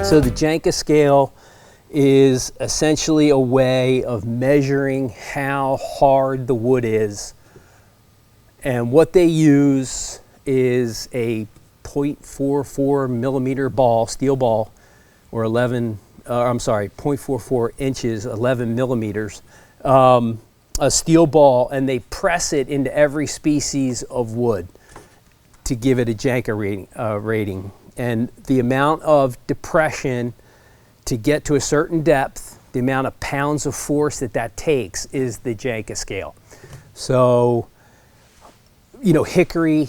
So the Janka scale is essentially a way of measuring how hard the wood is. And what they use is a 0.44 millimeter ball, steel ball, or 0.44 inches, 11 millimeters, a steel ball, and they press it into every species of wood to give it a Janka rating. And the amount of depression to get to a certain depth, the amount of pounds of force that takes is the Janka scale. So, you know, hickory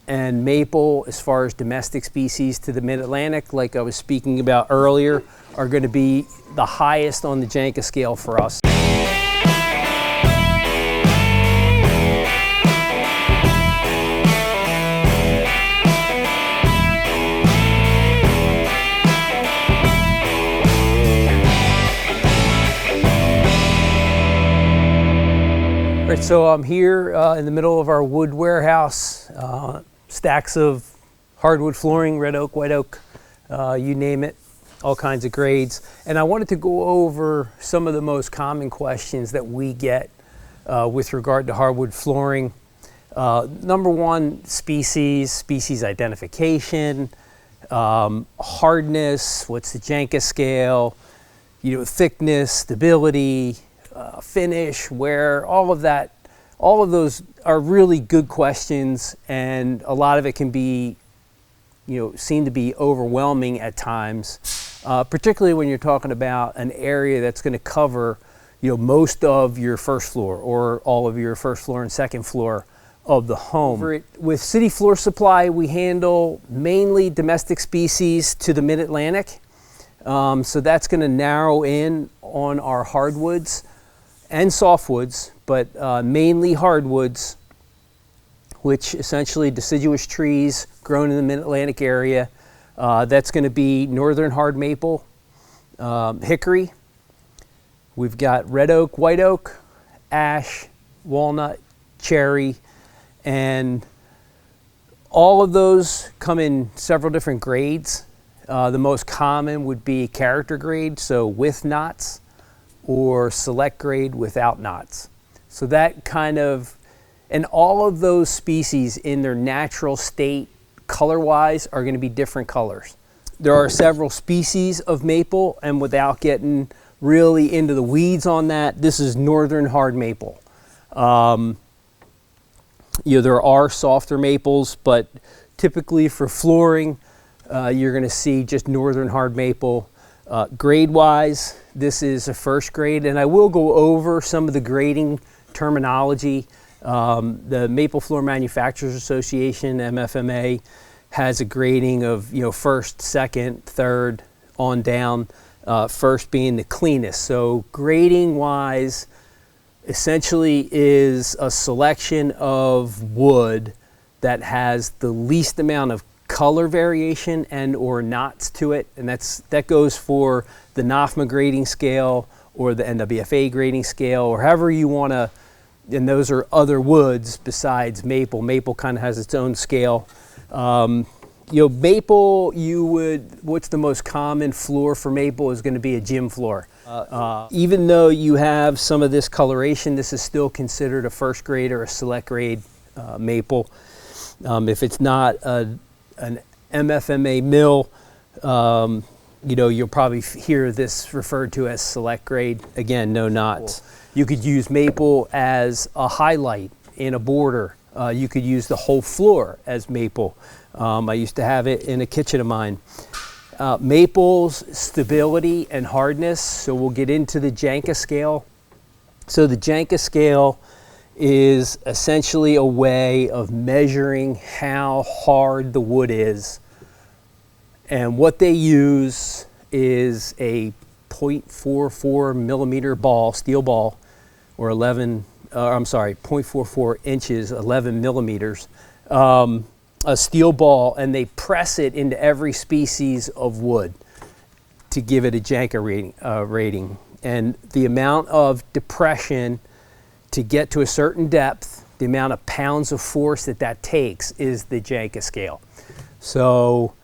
and maple, as far as domestic species to the mid-Atlantic, like I was speaking about earlier, are going to be the highest on the Janka scale for us. Right, so I'm here in the middle of our wood warehouse, stacks of hardwood flooring, red oak, white oak, you name it, all kinds of grades. And I wanted to go over some of the most common questions that we get with regard to hardwood flooring. Number one, species identification, hardness, what's the Janka scale, you know, thickness, stability, finish, wear, all of that. All of those are really good questions, and a lot of it can be, you know, seem to be overwhelming at times, particularly when you're talking about an area that's going to cover, you know, most of your first floor or all of your first floor and second floor of the home. With City Floor Supply, we handle mainly domestic species to the mid-Atlantic, so that's going to narrow in on our hardwoods and softwoods, but mainly hardwoods, which essentially deciduous trees grown in the mid-Atlantic area. That's going to be northern hard maple, hickory. We've got red oak, white oak, ash, walnut, cherry, and all of those come in several different grades. The most common would be character grade, so with knots, or select grade without knots. So that kind of, and all of those species in their natural state, color-wise, are going to be different colors. There are several species of maple, and without getting really into the weeds on that, this is northern hard maple. You know, there are softer maples, but typically for flooring, you're going to see just northern hard maple. Grade-wise, this is a first grade, and I will go over some of the grading terminology. The Maple Floor Manufacturers Association, MFMA, has a grading of, you know, first, second, third, on down, first being the cleanest. So grading-wise, essentially is a selection of wood that has the least amount of color variation and or knots to it, and that goes for the NAFMA grading scale or the NWFA grading scale, or however you want to, and those are other woods besides maple. Maple kind of has its own scale. You know, maple, what's the most common floor for maple is going to be a gym floor. Even though you have some of this coloration, this is still considered a first grade or a select grade maple. If it's not an MFMA mill, you know, you'll probably hear this referred to as select grade. Again, no knots. You could use maple as a highlight in a border. You could use the whole floor as maple. I used to have it in a kitchen of mine. Maple's stability and hardness, so we'll get into the Janka scale. So the Janka scale is essentially a way of measuring how hard the wood is. And what they use is a 0.44 millimeter ball, steel ball, or 0.44 inches, 11 millimeters, a steel ball, and they press it into every species of wood to give it a Janka rating. And the amount of depression to get to a certain depth, the amount of pounds of force that takes is the Janka scale. So,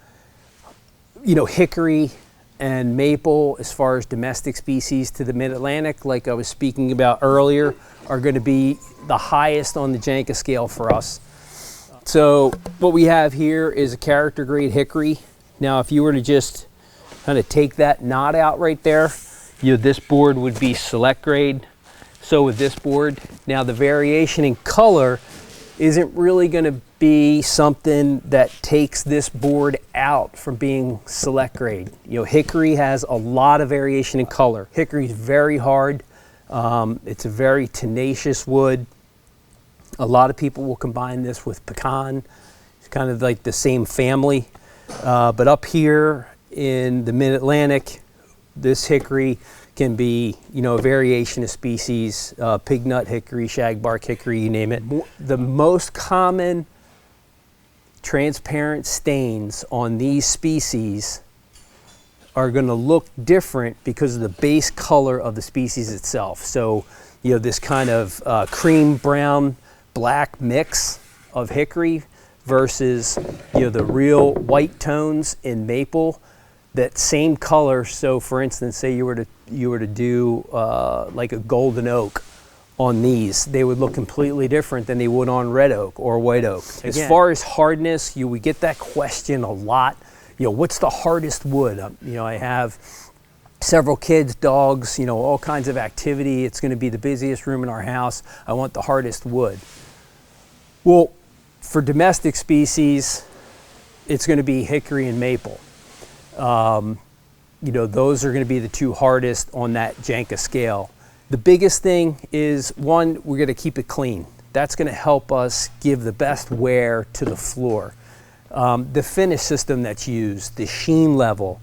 you know, hickory and maple, as far as domestic species to the mid-Atlantic, like I was speaking about earlier, are going to be the highest on the Janka scale for us. So what we have here is a character grade hickory. Now, if you were to just kind of take that knot out right there, you know, this board would be select grade. So with this board, now the variation in color isn't really going to be something that takes this board out from being select grade. You know, hickory has a lot of variation in color. Hickory is very hard. It's a very tenacious wood. A lot of people will combine this with pecan. It's kind of like the same family. But up here in the mid-Atlantic, this hickory can be, you know, a variation of species, pignut hickory, shagbark hickory, you name it. The most common transparent stains on these species are going to look different because of the base color of the species itself. So, you know, this kind of cream brown black mix of hickory versus, you know, the real white tones in maple, that same color. So for instance, say you were to do like a golden oak on these, they would look completely different than they would on red oak or white oak. Again, as far as hardness, we get that question a lot. You know, what's the hardest wood? You know, I have several kids, dogs, you know, all kinds of activity. It's going to be the busiest room in our house. I want the hardest wood. Well, for domestic species, it's going to be hickory and maple. You know, those are going to be the two hardest on that Janka scale. The biggest thing is, one, we're going to keep it clean. That's going to help us give the best wear to the floor. The finish system that's used, the sheen level,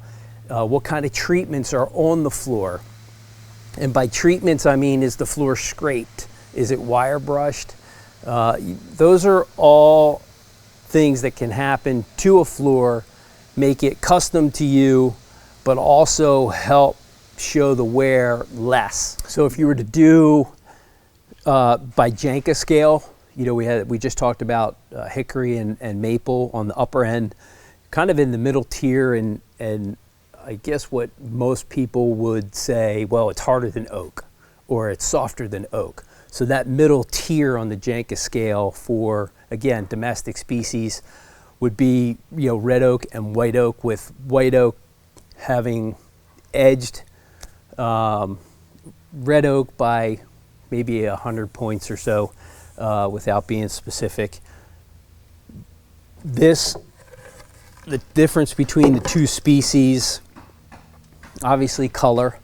what kind of treatments are on the floor. And by treatments, I mean, is the floor scraped? Is it wire brushed? Those are all things that can happen to a floor, make it custom to you, but also help show the wear less. So if you were to do by Janka scale, you know, we just talked about hickory and maple on the upper end, kind of in the middle tier, and I guess what most people would say, well, it's harder than oak or it's softer than oak. So that middle tier on the Janka scale for, again, domestic species would be, you know, red oak and white oak, with white oak having edged red oak by maybe 100 points or so, without being specific. The difference between the two species, obviously color.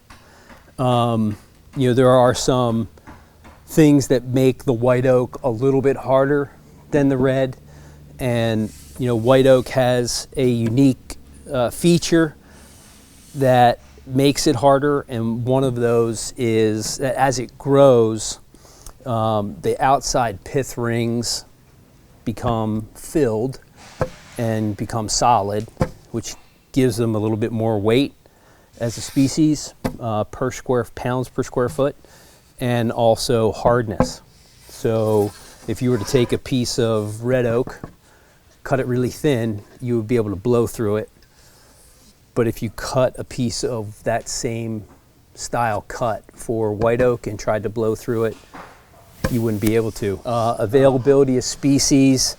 You know, there are some things that make the white oak a little bit harder than the red, and you know, white oak has a unique feature that makes it harder, and one of those is that as it grows, the outside pith rings become filled and become solid, which gives them a little bit more weight as a species, pounds per square foot, and also hardness. So if you were to take a piece of red oak, cut it really thin, you would be able to blow through it. But if you cut a piece of that same style cut for white oak and tried to blow through it, you wouldn't be able to. Availability of species,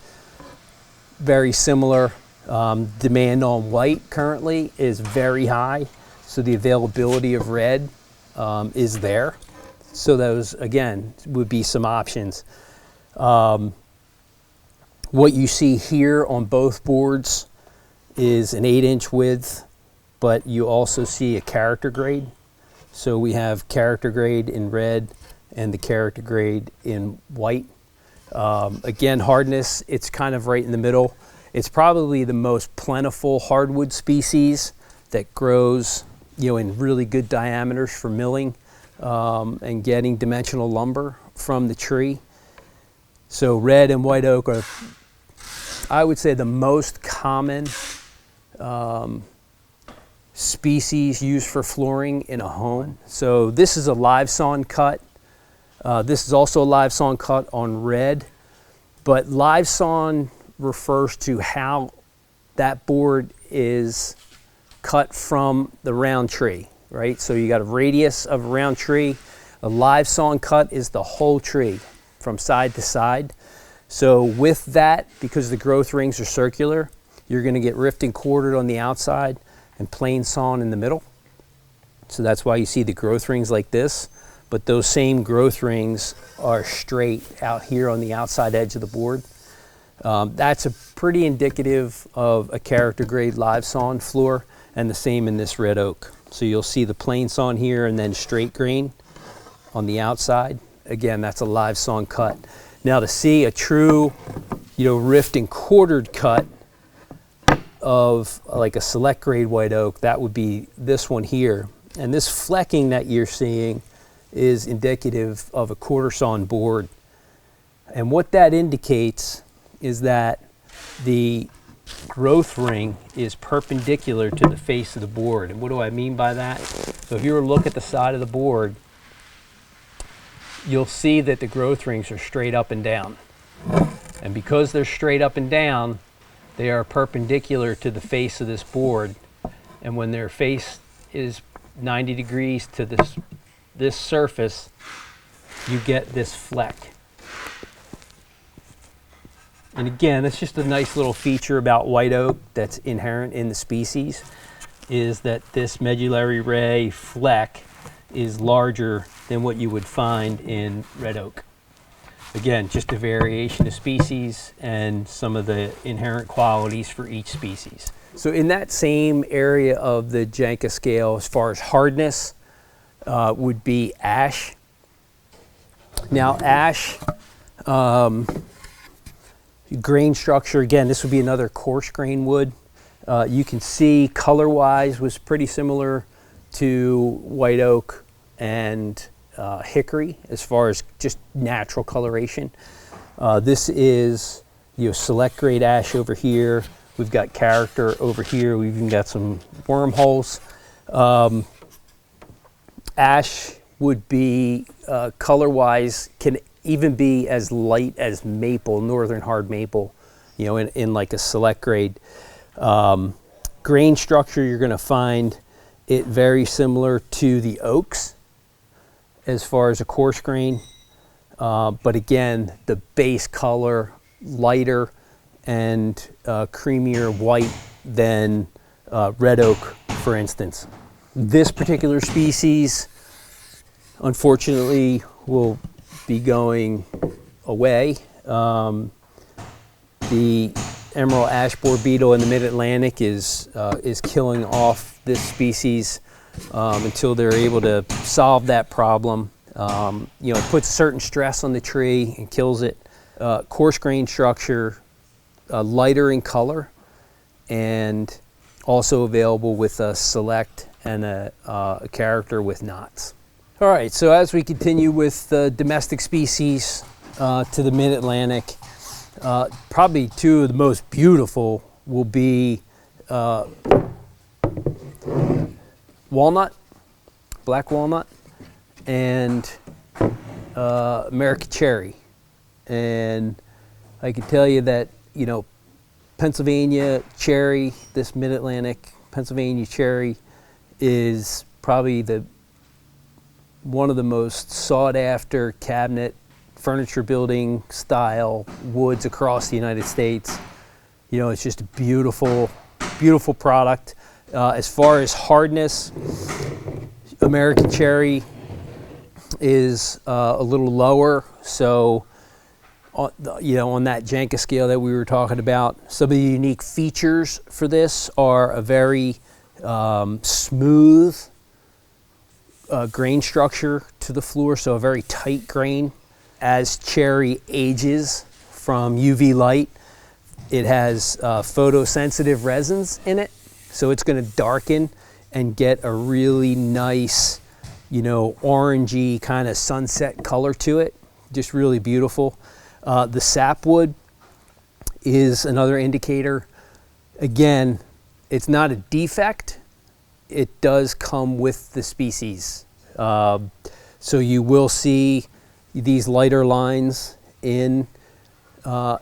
very similar. Demand on white currently is very high, so the availability of red is there. So those, again, would be some options. What you see here on both boards is an 8-inch width, but you also see a character grade. So we have character grade in red and the character grade in white. Again, hardness, it's kind of right in the middle. It's probably the most plentiful hardwood species that grows, you know, in really good diameters for milling and getting dimensional lumber from the tree. So red and white oak are, I would say, the most common species used for flooring in a home. So this is a live sawn cut. This is also a live sawn cut on red. But live sawn refers to how that board is cut from the round tree, right? So you got a radius of a round tree. A live sawn cut is the whole tree from side to side. So with that, because the growth rings are circular, you're going to get rift and quartered on the outside and plain sawn in the middle. So that's why you see the growth rings like this. But those same growth rings are straight out here on the outside edge of the board. That's a pretty indicative of a character grade live sawn floor, and the same in this red oak. So you'll see the plain sawn here and then straight grain on the outside. Again, that's a live sawn cut. Now to see a true, rift and quartered cut of like a select grade white oak, that would be this one here. And this flecking that you're seeing is indicative of a quarter sawn board. And what that indicates is that the growth ring is perpendicular to the face of the board. And what do I mean by that? So if you were to look at the side of the board, you'll see that the growth rings are straight up and down. And because they're straight up and down, they are perpendicular to the face of this board. And when their face is 90 degrees to this surface, you get this fleck. And again, it's just a nice little feature about white oak that's inherent in the species, is that this medullary ray fleck is larger than what you would find in red oak. Again, just a variation of species and some of the inherent qualities for each species. So in that same area of the Janka scale, as far as hardness, would be ash. Now ash, grain structure, again, this would be another coarse grain wood. You can see color-wise was pretty similar to white oak and hickory as far as just natural coloration. This is select grade ash over here. We've got character over here. We've even got some wormholes. Ash would be color-wise, can even be as light as maple, northern hard maple, in like a select grade. Grain structure, you're going to find it very similar to the oaks as far as a coarse grain. But again, the base color lighter and creamier white than red oak, for instance. This particular species, unfortunately, will be going away. The emerald ash borer beetle in the mid-Atlantic is killing off this species until they're able to solve that problem. It puts a certain stress on the tree and kills it. Coarse grain structure, lighter in color, and also available with a select and a character with knots. All right, so as we continue with the domestic species to the mid-Atlantic, probably two of the most beautiful will be walnut, black walnut, and American cherry. And I can tell you that, Pennsylvania cherry, this mid-Atlantic Pennsylvania cherry is probably one of the most sought after cabinet furniture building style woods across the United States. It's just a beautiful, beautiful product. As far as hardness, American cherry is a little lower. So, on that Janka scale that we were talking about, some of the unique features for this are a very smooth grain structure to the floor, so a very tight grain. As cherry ages from UV light, it has photosensitive resins in it, so it's going to darken and get a really nice, orangey kind of sunset color to it. Just really beautiful. The sapwood is another indicator. Again, it's not a defect. It does come with the species. So you will see these lighter lines in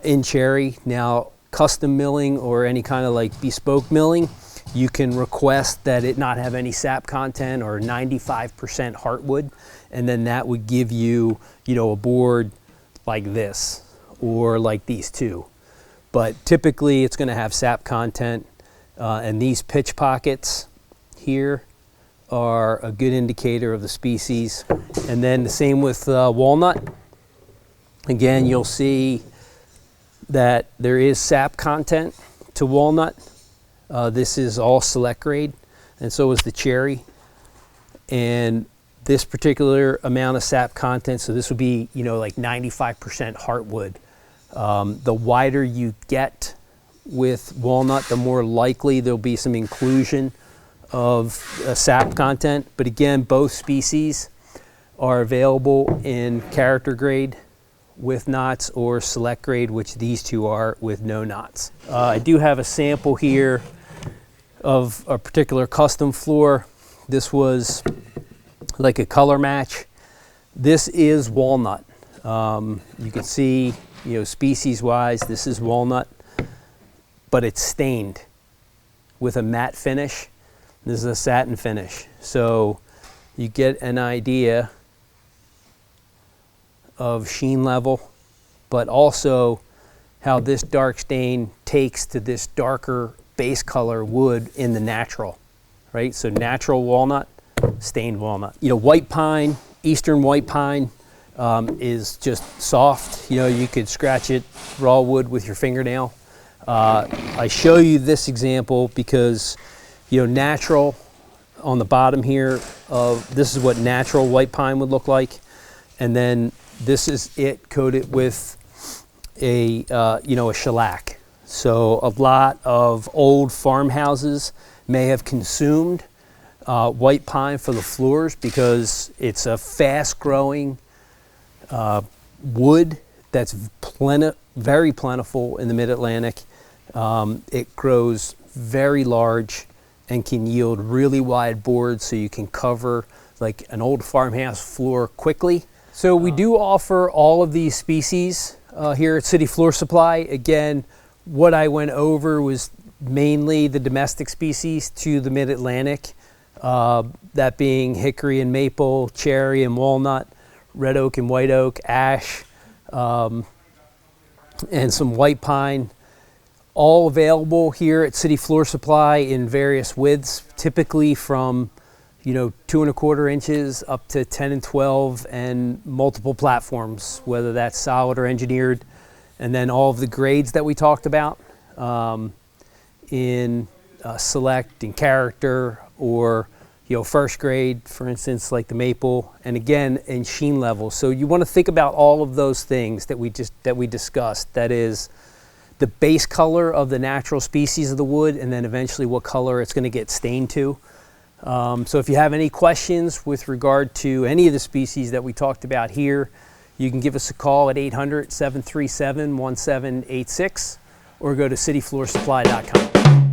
in cherry. Now, custom milling or any kind of like bespoke milling, you can request that it not have any sap content or 95% heartwood, and then that would give you, you know, a board like this or like these two. But typically it's going to have sap content, and these pitch pockets here are a good indicator of the species. And then the same with walnut. Again, you'll see that there is sap content to walnut. This is all select grade, and so is the cherry. And this particular amount of sap content, so this would be, you know, like 95% heartwood. The wider you get with walnut, the more likely there'll be some inclusion of sap content. But again, both species are available in character grade with knots or select grade, which these two are with no knots. I do have a sample here of a particular custom floor. This was like a color match. This is walnut. You can see, you know, species wise, this is walnut, but it's stained with a matte finish. This is a satin finish. So you get an idea of sheen level, but also how this dark stain takes to this darker base color wood in the natural, right? So natural walnut, stained walnut. You know, white pine, eastern white pine is just soft. You know, you could scratch it raw wood with your fingernail. I show you this example because, you know, natural on the bottom here of this is what natural white pine would look like, and then this is it coated with a you know, a shellac. So a lot of old farmhouses may have consumed white pine for the floors because it's a fast-growing wood that's very plentiful in the Mid-Atlantic. It grows very large and can yield really wide boards, so you can cover like an old farmhouse floor quickly. So we do offer all of these species here at City Floor Supply. Again, what I went over was mainly the domestic species to the Mid-Atlantic, that being hickory and maple, cherry and walnut, red oak and white oak, ash, and some white pine. All available here at City Floor Supply in various widths, typically from, you know, 2 1/4 inches up to 10 and 12, and multiple platforms, whether that's solid or engineered. And then all of the grades that we talked about in select and character, or, you know, first grade, for instance, like the maple, and again in sheen level. So you want to think about all of those things that we discussed. That is the base color of the natural species of the wood, and then eventually what color it's going to get stained to. So if you have any questions with regard to any of the species that we talked about here, you can give us a call at 800-737-1786 or go to cityfloorsupply.com.